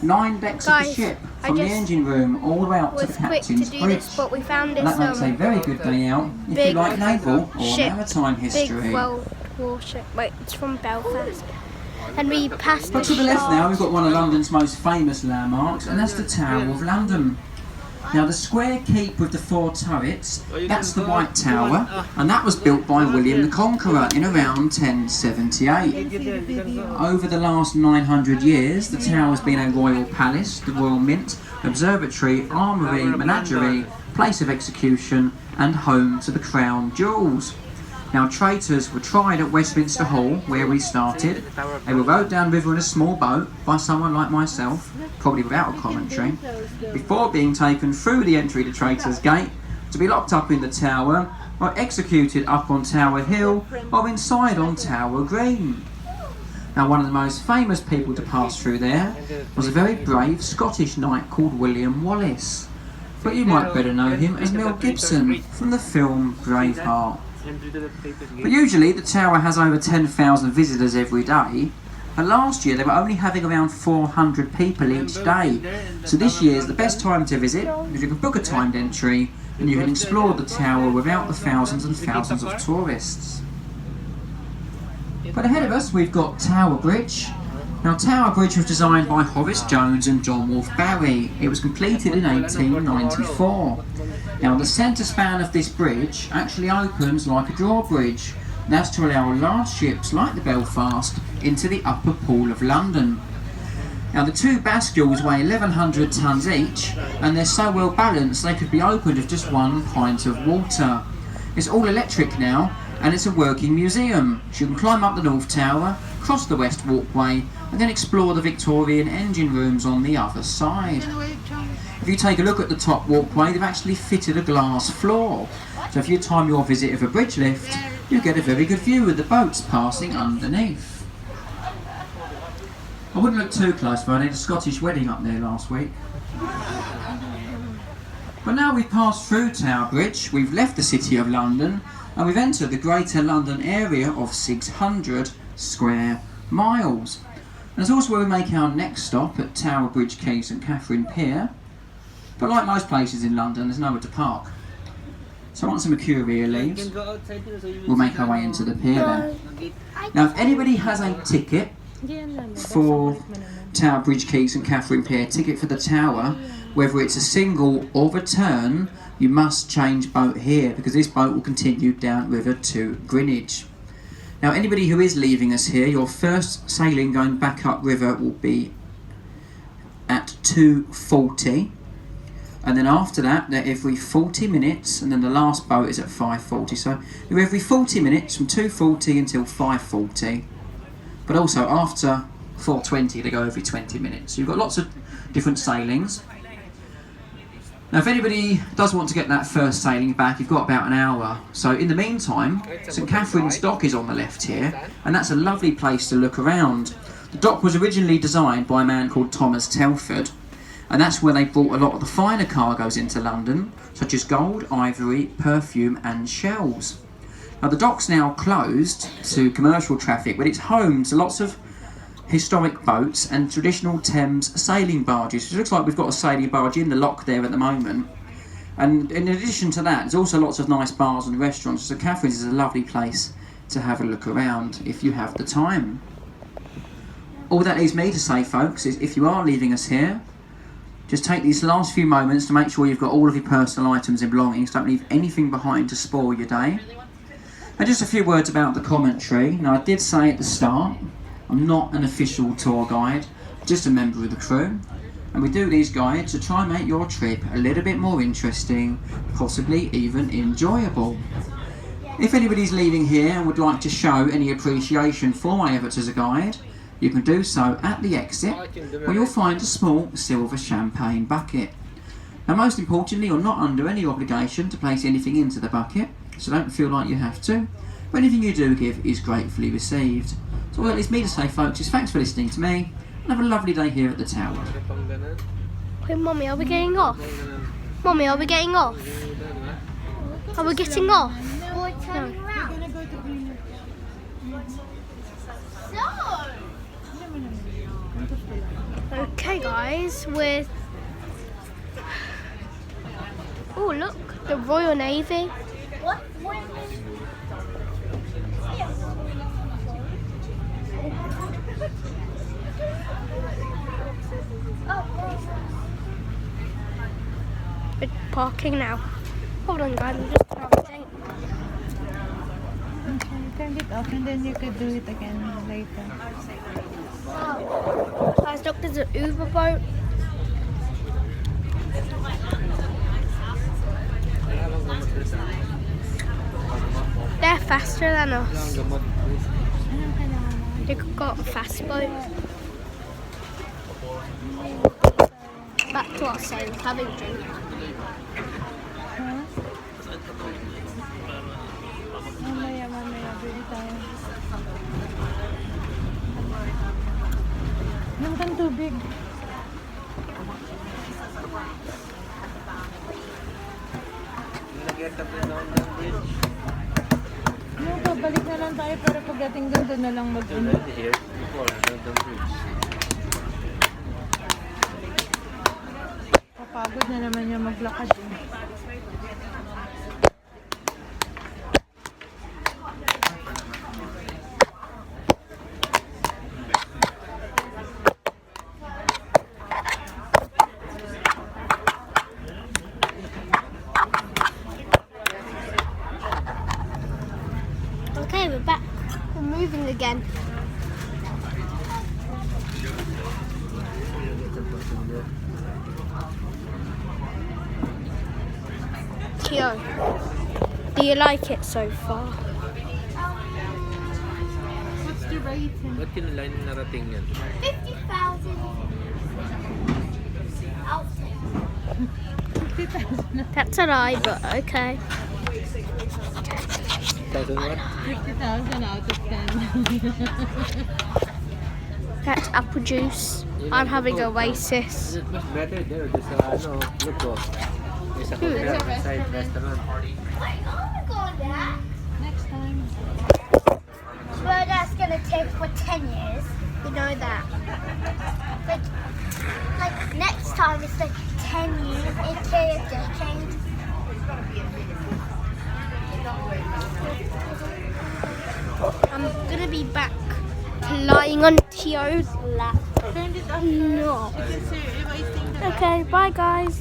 9 decks of the ship, from the engine room all the way up to the captain's bridge. But we found And that makes a very good day out if you like naval or maritime history. Big World War ship. Wait, it's from Belfast. And we passed. But to the left now, we've got one of London's most famous landmarks, and that's the Tower of London. Now the square keep with the 4 turrets, that's the White Tower, and that was built by William the Conqueror in around 1078. Over the last 900 years, the tower has been a royal palace, the Royal Mint, observatory, armoury, menagerie, place of execution, and home to the crown jewels. Now traitors were tried at Westminster Hall, where we started. They were rowed down river in a small boat by someone like myself, probably without a commentary, before being taken through the entry to Traitors' Gate to be locked up in the tower, or executed up on Tower Hill, or inside on Tower Green. Now one of the most famous people to pass through there was a very brave Scottish knight called William Wallace. But you might better know him as Mel Gibson from the film Braveheart. But usually the tower has over 10,000 visitors every day, and last year they were only having around 400 people each day. So this year is the best time to visit, because you can book a timed entry and you can explore the tower without the thousands and thousands of tourists. But ahead of us we've got Tower Bridge. Now Tower Bridge was designed by Horace Jones and John Wolfe Barry. It was completed in 1894. Now the centre span of this bridge actually opens like a drawbridge. That's to allow large ships like the Belfast into the upper pool of London. Now the 2 bascules weigh 1,100 tonnes each, and they're so well balanced they could be opened with just 1 pint of water. It's all electric now, and it's a working museum. So you can climb up the North Tower, cross the West Walkway, and then explore the Victorian engine rooms on the other side. If you take a look at the top walkway, they've actually fitted a glass floor. So if you time your visit with a bridge lift, you get a very good view of the boats passing underneath. I wouldn't look too close, but I had a Scottish wedding up there last week. But now we've passed through Tower Bridge, we've left the City of London, and we've entered the Greater London area of 600 square miles. And it's also where we make our next stop at Tower Bridge Quay St Catherine Pier. But like most places in London, there's nowhere to park. So once the Mercuria leaves, we'll make our way into the pier there. Now if anybody has a ticket for Tower Bridge Quay St Catherine Pier, ticket for the tower, whether it's a single or return, you must change boat here, because this boat will continue downriver to Greenwich. Now anybody who is leaving us here, your first sailing going back upriver will be at 2:40. And then after that, they're every 40 minutes, and then the last boat is at 5:40. So you're every 40 minutes from 2:40 until 5:40. But also after 4:20, they go every 20 minutes. So you've got lots of different sailings. Now if anybody does want to get that first sailing back, you've got about an hour. So in the meantime, St Catherine's Dock is on the left here, and that's a lovely place to look around. The dock was originally designed by a man called Thomas Telford, and that's where they brought a lot of the finer cargoes into London, such as gold, ivory, perfume and shells. Now the dock's now closed to commercial traffic, but it's home to lots of historic boats and traditional Thames sailing barges. It looks like we've got a sailing barge in the lock there at the moment. And in addition to that, there's also lots of nice bars and restaurants. So Catherine's is a lovely place to have a look around if you have the time. All that leaves me to say, folks, is if you are leaving us here, just take these last few moments to make sure you've got all of your personal items and belongings. Don't leave anything behind to spoil your day. And just a few words about the commentary. Now, I did say at the start, I'm not an official tour guide, just a member of the crew. And we do these guides to try and make your trip a little bit more interesting, possibly even enjoyable. If anybody's leaving here and would like to show any appreciation for my efforts as a guide, you can do so at the exit, where you'll find a small silver champagne bucket. Now most importantly, you're not under any obligation to place anything into the bucket, so don't feel like you have to, but anything you do give is gratefully received. So all that leaves me to say, folks, is thanks for listening to me, and have a lovely day here at the tower. Hey Mummy, are we getting off? Mummy, are we getting off? Are we getting off? No. Okay, guys, we're. Oh, look, the Royal Navy. What? We're parking now. Hold on, guys, I'm just counting. Okay, turn it off and then you could do it again later. Guys, look, there's an Uber boat. They're faster than us. Anong kailangan mo? They've got a fast boat. Back to ourselves, having a drink. Huh? Mamaya, bili tayo. Inom kang tubig. No, babalik na lang tayo para pagdating doon na lang mag-inom. Papagod na naman yung maglakad. Okay, we're back. We're moving again. Tio, do you like it so far? What's the rating? Ba't yung line na narating yan? 50,000. That's a lie, but okay. 1,000 what? 50,000 out of 10. That's apple juice. I'm having Oasis. Is it much better there? There's a, look po. There's a hotel side restaurant. Next time. Well, that's gonna take for 10 years. You know that. Like next time it's like 10 years. It's a decade. I'm gonna be back lying on Tio's lap. Turn it off. No. You can see if I think that Okay, bye guys.